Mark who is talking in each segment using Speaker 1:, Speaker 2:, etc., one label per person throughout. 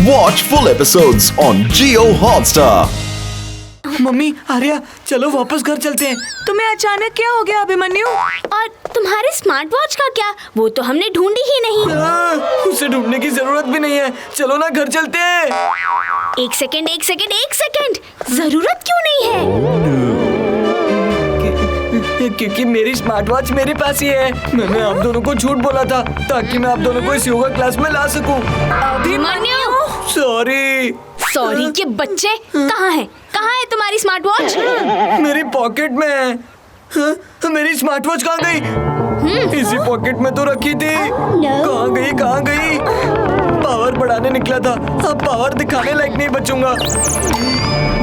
Speaker 1: Watch full episodes on Jio Hotstar.
Speaker 2: Mummy Arya चलो वापस घर चलते हैं।
Speaker 3: तुम्हें अचानक क्या हो गया अभिमन्यु?
Speaker 4: और तुम्हारे स्मार्ट वॉच का क्या? वो तो हमने ढूंढी ही नहीं।
Speaker 2: उसे ढूंढने की जरूरत भी नहीं है, चलो ना घर चलते हैं।
Speaker 4: एक सेकंड, जरूरत क्यों नहीं है?
Speaker 2: क्योंकि मेरी स्मार्ट वॉच मेरे पास ही है। मैंने आप दोनों को झूठ बोला था ताकि मैं आप दोनों को इस योगा क्लास में ला सकूं।
Speaker 4: अभिमन्यु, सॉरी के बच्चे। कहाँ है तुम्हारी स्मार्ट वॉच?
Speaker 2: मेरी पॉकेट में है। हाँ, मेरी स्मार्ट वॉच कहाँ गई? इसी पॉकेट में तो रखी थी। कहाँ गई? पावर बढ़ाने निकला था, अब पावर दिखाने लायक नहीं बचूंगा।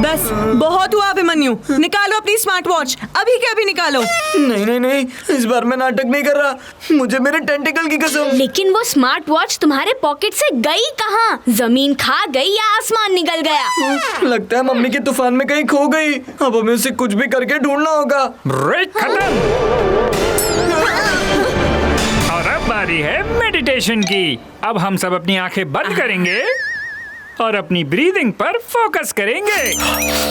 Speaker 3: बस बहुत हुआ अभिमन्यु, निकालो अपनी स्मार्ट वॉच, अभी के अभी निकालो।
Speaker 2: नहीं, इस बार मैं नाटक नहीं कर रहा, मुझे मेरे टेंटिकल की कसम।
Speaker 4: लेकिन वो स्मार्ट वॉच तुम्हारे पॉकेट से गई कहाँ? जमीन खा गई या आसमान निगल गया?
Speaker 2: लगता है मम्मी के तूफान में कहीं खो गई। अब हमें उसे कुछ भी करके ढूंढना होगा।
Speaker 5: ब्रेक खत्म। और अब बारी है मेडिटेशन की। अब हम सब अपनी आंखें बंद करेंगे और अपनी ब्रीदिंग पर फोकस करेंगे।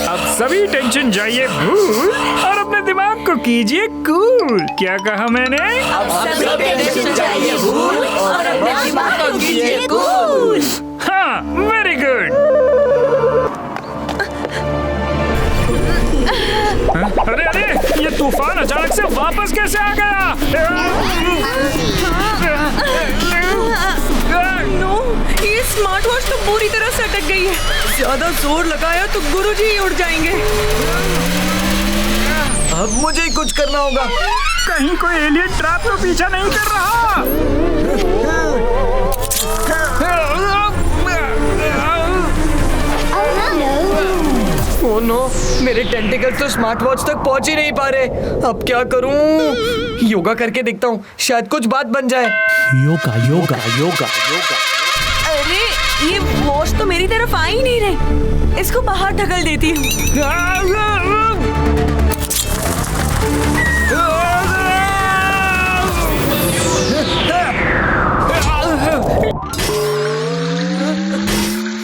Speaker 5: अब सभी टेंशन जाइए भूल और अपने दिमाग को कीजिए कूल। क्या कहा मैंने?
Speaker 3: अब सभी टेंशन जाइए भूल और अपने दिमाग को कीजिए कूल।
Speaker 5: हाँ, वेरी गुड। अरे ये तूफान अचानक से वापस कैसे आ गया?
Speaker 3: नो, ये स्मार्ट वॉच तो पूरी तरह से अटक गई है। ज्यादा जोर लगाया तो गुरुजी ही उड़ जाएंगे।
Speaker 2: अब मुझे ही कुछ करना होगा।
Speaker 5: कहीं कोई एलियन ट्रैप तो पीछा नहीं कर रहा?
Speaker 2: ओह नो, मेरे टेंटिकल्स तो स्मार्ट वॉच तक पहुंच ही नहीं पा रहे। अब क्या करूं? योगा करके देखता हूँ, शायद कुछ बात बन जाए।
Speaker 6: योगा।
Speaker 3: अरे ये वॉच तो मेरी तरफ आ ही नहीं रही, इसको बाहर ढकल देती हूँ।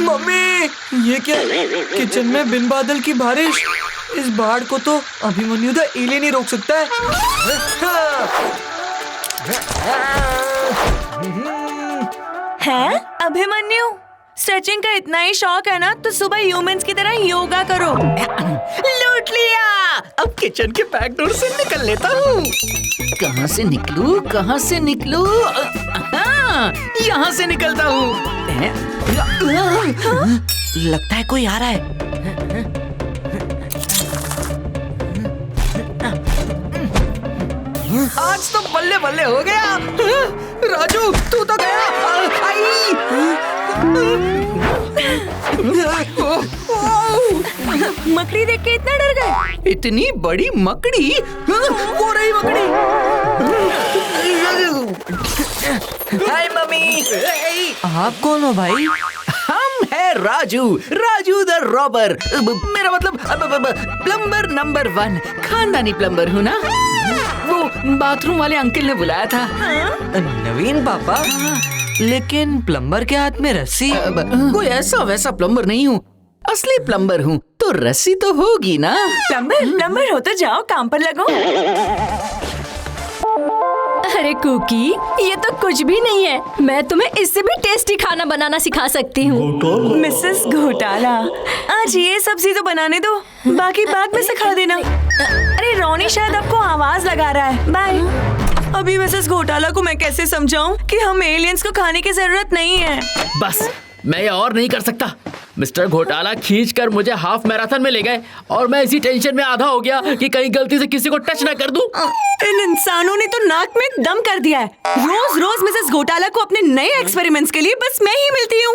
Speaker 2: मम्मी, ये क्या? किचन में बिन बादल की बारिश। इस बाढ़ को तो अभिमन्यु द एलियन ही रोक सकता है।
Speaker 3: हैं अभिमन्यु, स्ट्रेचिंग का इतना ही शौक है ना तो सुबह ह्यूमंस की तरह योगा करो।
Speaker 6: लूट लिया। अब किचन के बैक डोर से निकल लेता हूँ। कहाँ से निकलूं? यहाँ से निकलता हूँ। लगता है कोई आ रहा है। आज तो बल्ले बल्ले हो गया। राजू तू तो गया।
Speaker 3: मकड़ी देख के इतना डर गए?
Speaker 6: इतनी बड़ी मकड़ी? वो रही मकड़ी। हाय मम्मी।
Speaker 2: आप कौन हो भाई?
Speaker 6: हम है राजू द रॉबर। मेरा मतलब प्लम्बर नंबर 1। खानदानी प्लम्बर हूँ ना। वो बाथरूम वाले अंकल ने बुलाया था।
Speaker 2: नवीन पापा? लेकिन प्लम्बर के हाथ में रस्सी?
Speaker 6: कोई ऐसा वैसा प्लम्बर नहीं हूँ, असली प्लम्बर हूँ, तो रस्सी तो होगी ना।
Speaker 3: प्लम्बर हो तो जाओ काम पर लगो।
Speaker 7: अरे कुकी, ये तो कुछ भी नहीं है। मैं तुम्हें इससे भी टेस्टी खाना बनाना सिखा सकती हूँ।
Speaker 3: मिसेस घोटाला, आज ये सब्जी तो बनाने दो, बाकी बाद में सिखा देना। अरे रोनी शायद आपको आवाज लगा रहा है। बाय। अभी मिसेस घोटाला को मैं कैसे समझाऊं कि हम एलियंस को खाने की जरूरत नहीं है।
Speaker 8: बस मैं ये और नहीं कर सकता। मिस्टर घोटाला खींचकर मुझे हाफ मैराथन में ले गए और मैं इसी टेंशन में आधा हो गया कि कहीं गलती से किसी को टच ना कर दूं।
Speaker 3: इन इंसानों ने तो नाक में दम कर दिया है। रोज रोज मिसेस घोटाला को अपने नए एक्सपेरिमेंट्स के लिए बस मैं ही मिलती हूँ।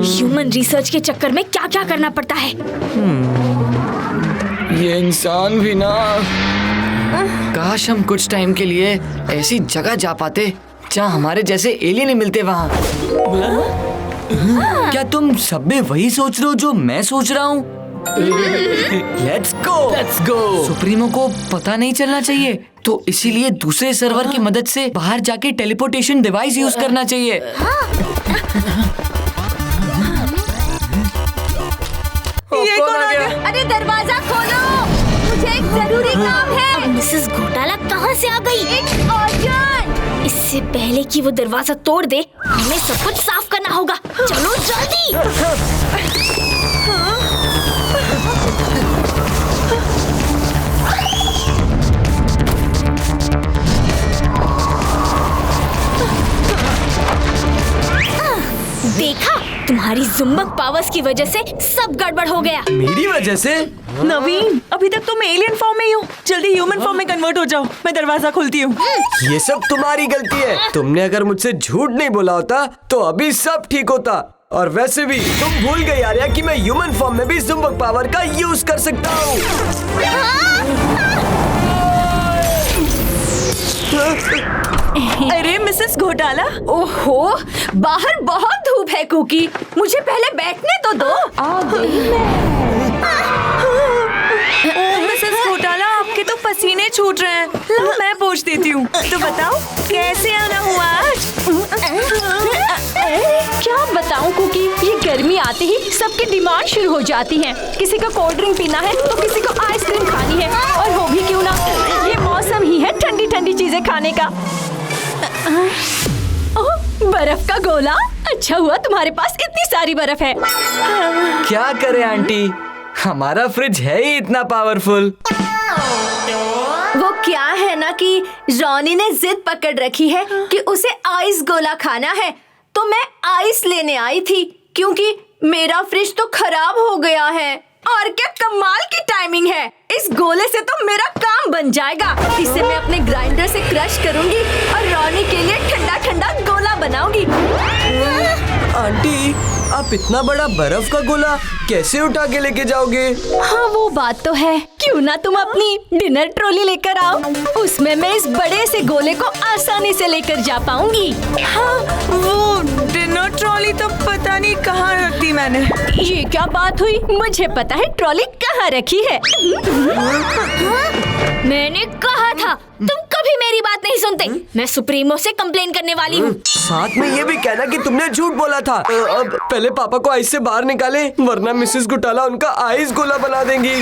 Speaker 4: ह्यूमन रिसर्च के चक्कर में क्या क्या करना पड़ता है।
Speaker 2: ये इंसान भी ना। काश हम कुछ टाइम के लिए ऐसी जगह जा पाते जहाँ हमारे जैसे एलियन ही मिलते। वहाँ क्या तुम सब में वही सोच रहे हो जो मैं सोच रहा हूँ? Let's go. सुप्रीमो को पता नहीं चलना चाहिए, तो इसीलिए दूसरे सर्वर की मदद से बाहर जाके टेलीपोर्टेशन डिवाइस यूज करना चाहिए।
Speaker 4: से आ गई। इससे पहले कि वो दरवाजा तोड़ दे, हमें सब कुछ साफ करना होगा। चलो जल्दी। देखा, तुम्हारी जुम्बक पावर्स की वजह से सब गड़बड़ हो गया।
Speaker 2: मेरी वजह से?
Speaker 3: नवीन, अभी तक तुम एलियन फॉर्म में ही हो। जल्दी ह्यूमन फॉर्म में कन्वर्ट हो जाओ। मैं दरवाजा खोलती हूँ।
Speaker 2: ये सब तुम्हारी गलती है। तुमने अगर मुझसे झूठ नहीं बोला होता तो अभी सब ठीक होता। और वैसे भी तुम भूल गई आर्या कि मैं ह्यूमन फॉर्म में भी जुम्बक पावर का यूज कर सकता हूँ।
Speaker 3: अरे मिसेस घोटाला,
Speaker 7: ओहो, बाहर बहुत धूप है कुकी, मुझे पहले बैठने तो दो। आ गई
Speaker 3: मिसेस घोटाला, आपके तो पसीने छूट रहे हैं। लो मैं पूछ देती हूँ। तो बताओ कैसे आना हुआ आज?
Speaker 7: क्या बताऊं कुकी, ये गर्मी आते ही सबकी डिमांड शुरू हो जाती है। किसी को कोल्ड ड्रिंक पीना है तो किसी को आइसक्रीम खानी है, और हो भी क्यों ना, ये मौसम ही है ठंडी ठंडी चीजें खाने का। ओह, बर्फ का गोला। अच्छा हुआ तुम्हारे पास इतनी सारी बर्फ है।
Speaker 2: क्या करे आंटी, हमारा फ्रिज है ही इतना पावरफुल।
Speaker 7: वो क्या है ना कि रॉनी ने जिद पकड़ रखी है कि उसे आइस गोला खाना है, तो मैं आइस लेने आई थी क्योंकि मेरा फ्रिज तो खराब हो गया है। और क्या कमाल की टाइमिंग है, इस गोले से तो मेरा काम बन जाएगा। इसे मैं अपने ग्राइंडर से क्रश करूंगी और रॉनी के लिए ठंडा ठंडा गोला बनाऊंगी।
Speaker 2: आंटी, आप इतना बड़ा बर्फ का गोला कैसे उठा के लेके जाओगे?
Speaker 7: हाँ वो बात तो है। क्यों ना तुम अपनी डिनर ट्रॉली लेकर आओ, उसमें मैं इस बड़े से गोले को आसानी से लेकर जा पाऊंगी।
Speaker 3: हाँ, वो डिनर ट्रॉली तो पता नहीं कहाँ रखी मैंने।
Speaker 7: ये क्या बात हुई, मुझे पता है ट्रॉली कहाँ रखी है।
Speaker 4: मैंने कहा था, तुम कभी मेरी बात नहीं सुनते। मैं सुप्रीमो से कंप्लेन करने वाली हूँ।
Speaker 2: साथ में ये भी कहना कि तुमने झूठ बोला था। अब पहले पापा को आइस से बाहर निकाले, वरना मिसेस घोटाला उनका आइस गोला बना देंगी।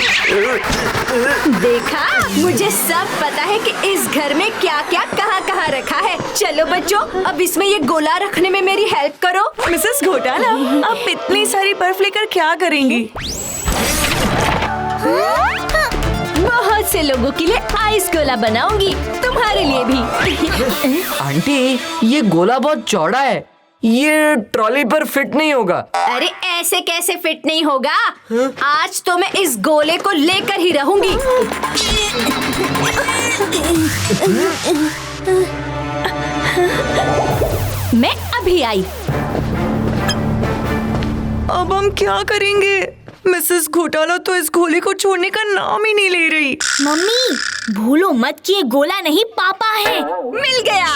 Speaker 7: देखा, मुझे सब पता है कि इस घर में क्या क्या कहाँ कहाँ रखा है। चलो बच्चों, अब इसमें ये गोला रखने में मेरी हेल्प करो।
Speaker 3: मिसेस घोटाला, आप इतनी सारी बर्फ लेकर क्या करेंगी?
Speaker 7: बहुत से लोगों के लिए आइस गोला बनाऊंगी, तुम्हारे लिए भी।
Speaker 2: आंटी, ये गोला बहुत चौड़ा है, ये ट्रॉली पर फिट नहीं होगा।
Speaker 7: अरे ऐसे कैसे फिट नहीं होगा? आज तो मैं इस गोले को लेकर ही रहूंगी। मैं अभी आई।
Speaker 3: अब हम क्या करेंगे? मिसेस घोटाला तो इस गोले को छोड़ने का नाम ही नहीं ले रही।
Speaker 4: मम्मी, भूलो मत कि ये गोला नहीं पापा है।
Speaker 7: मिल गया।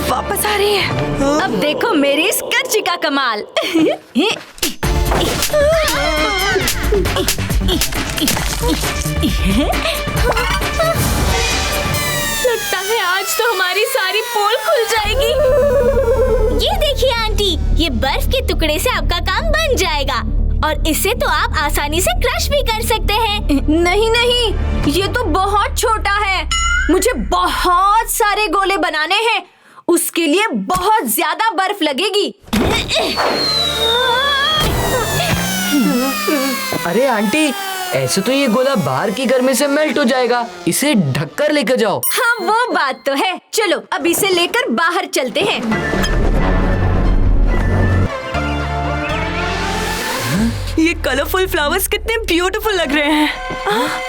Speaker 3: वापस आ रही है।
Speaker 7: अब देखो मेरी इस कर्ची का कमाल।
Speaker 4: लगता है आज तो हमारी सारी पोल खुल जाएगी। ये देखिए आंटी, ये बर्फ के टुकड़े से आपका काम बन जाएगा और इसे तो आप आसानी से क्रश भी कर सकते हैं।
Speaker 7: नहीं नहीं, ये तो बहुत छोटा है। मुझे बहुत सारे गोले बनाने हैं, उसके लिए बहुत ज्यादा बर्फ लगेगी।
Speaker 2: अरे आंटी, ऐसे तो ये गोला बाहर की गर्मी से मेल्ट हो जाएगा, इसे ढक कर लेकर जाओ।
Speaker 7: हाँ वो बात तो है। चलो अब इसे लेकर बाहर चलते हैं।
Speaker 3: ये कलरफुल फ्लावर्स कितने ब्यूटीफुल लग रहे हैं।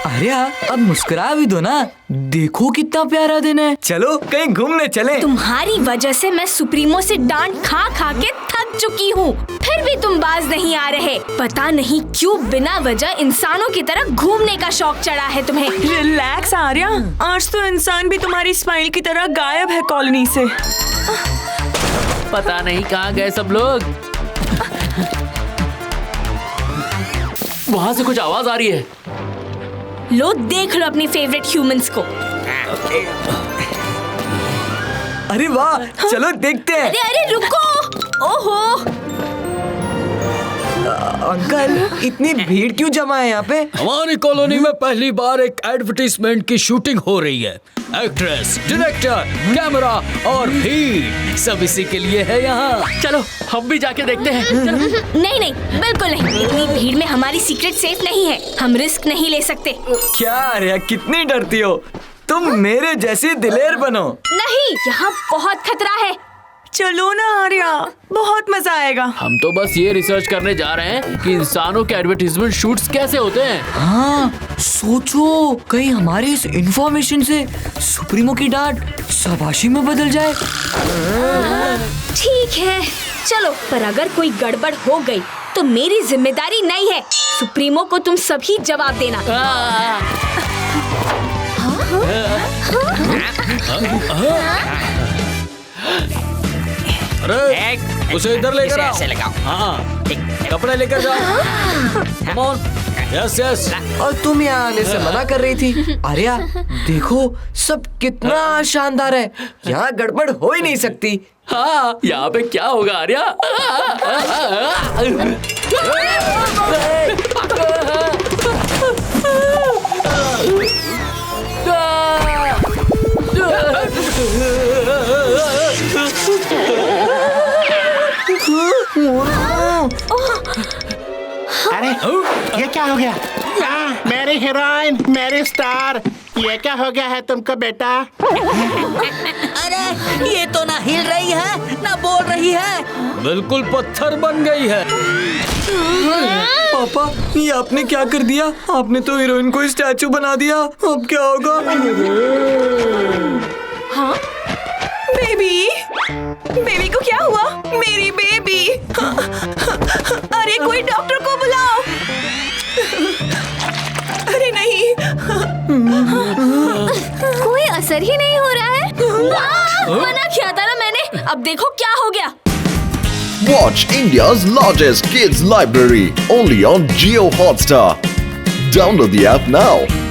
Speaker 2: अरे अब मुस्कुरा भी दो ना, देखो कितना प्यारा दिन है। चलो कहीं घूमने चले।
Speaker 4: तुम्हारी वजह से मैं सुप्रीमो से डांट खा खा के थक चुकी हूँ, फिर भी तुम बाज नहीं आ रहे। पता नहीं क्यों बिना वजह इंसानों की तरह घूमने का शौक चढ़ा है तुम्हें।
Speaker 3: रिलैक्स आर्या, आज तो इंसान भी तुम्हारी स्माइल की तरह गायब है कॉलोनी से।
Speaker 8: पता नहीं कहाँ गए सब लोग। वहाँ से कुछ आवाज आ रही है।
Speaker 4: लो देख लो अपनी फेवरेट ह्यूमंस को।
Speaker 2: अरे वाह, चलो देखते हैं।
Speaker 4: अरे अरे रुको, ओहो।
Speaker 2: अंकल इतनी भीड़ क्यों जमा है यहाँ पे?
Speaker 9: हमारी कॉलोनी में पहली बार एक एडवर्टीजमेंट की शूटिंग हो रही है। एक्ट्रेस, डायरेक्टर, कैमरा और भीड़ सब इसी के लिए है यहाँ।
Speaker 8: चलो हम भी जाके देखते हैं। चलो।
Speaker 4: नहीं नहीं, बिल्कुल नहीं। इतनी भीड़ में हमारी सीक्रेट सेफ नहीं है, हम रिस्क नहीं ले सकते।
Speaker 2: क्या आर्या, कितनी डरती हो तुम? मेरे जैसी दिलेर बनो।
Speaker 4: नहीं, यहाँ बहुत खतरा है।
Speaker 3: चलो ना आर्या, बहुत मजा आएगा।
Speaker 8: हम तो बस ये रिसर्च करने जा रहे हैं कि इंसानों के एडवर्टीजमेंट शूट्स कैसे होते हैं।
Speaker 2: हाँ, सोचो कहीं हमारी इस इंफॉर्मेशन से सुप्रीमो की डांट शाबाशी में बदल जाए।
Speaker 4: ठीक है, चलो। पर अगर कोई गड़बड़ हो गई तो मेरी जिम्मेदारी नहीं है। सुप्रीमो को तुम सभी जवाब देना।
Speaker 9: अरे उसे इधर लेकर आओ। हाँ, कपड़े लेकर जाओ। Come on. Yes yes.
Speaker 2: और तुम यहाँ आने से मना कर रही थी। आर्या देखो, सब कितना शानदार है, यहाँ गड़बड़ हो ही नहीं सकती।
Speaker 8: हाँ, यहाँ पे क्या होगा आर्या?
Speaker 10: अरे ये क्या हो गया? मेरी हीरोइन, मेरी स्टार, ये क्या हो गया है तुमको बेटा?
Speaker 6: अरे ये तो ना हिल रही है ना बोल रही है,
Speaker 9: बिल्कुल पत्थर बन गई है।
Speaker 2: पापा, ये आपने क्या कर दिया? आपने तो हीरोइन को स्टैचू बना दिया। अब क्या होगा?
Speaker 3: हाँ? बेबी, बेबी को क्या हुआ? मेरी बेबी। अरे कोई डॉक्टर को बुलाओ। अरे नहीं,
Speaker 4: कोई असर ही नहीं हो रहा है। मना किया था ना मैंने। अब देखो क्या हो गया।
Speaker 1: Watch India's largest kids library only on Jio Hotstar. Download the app now.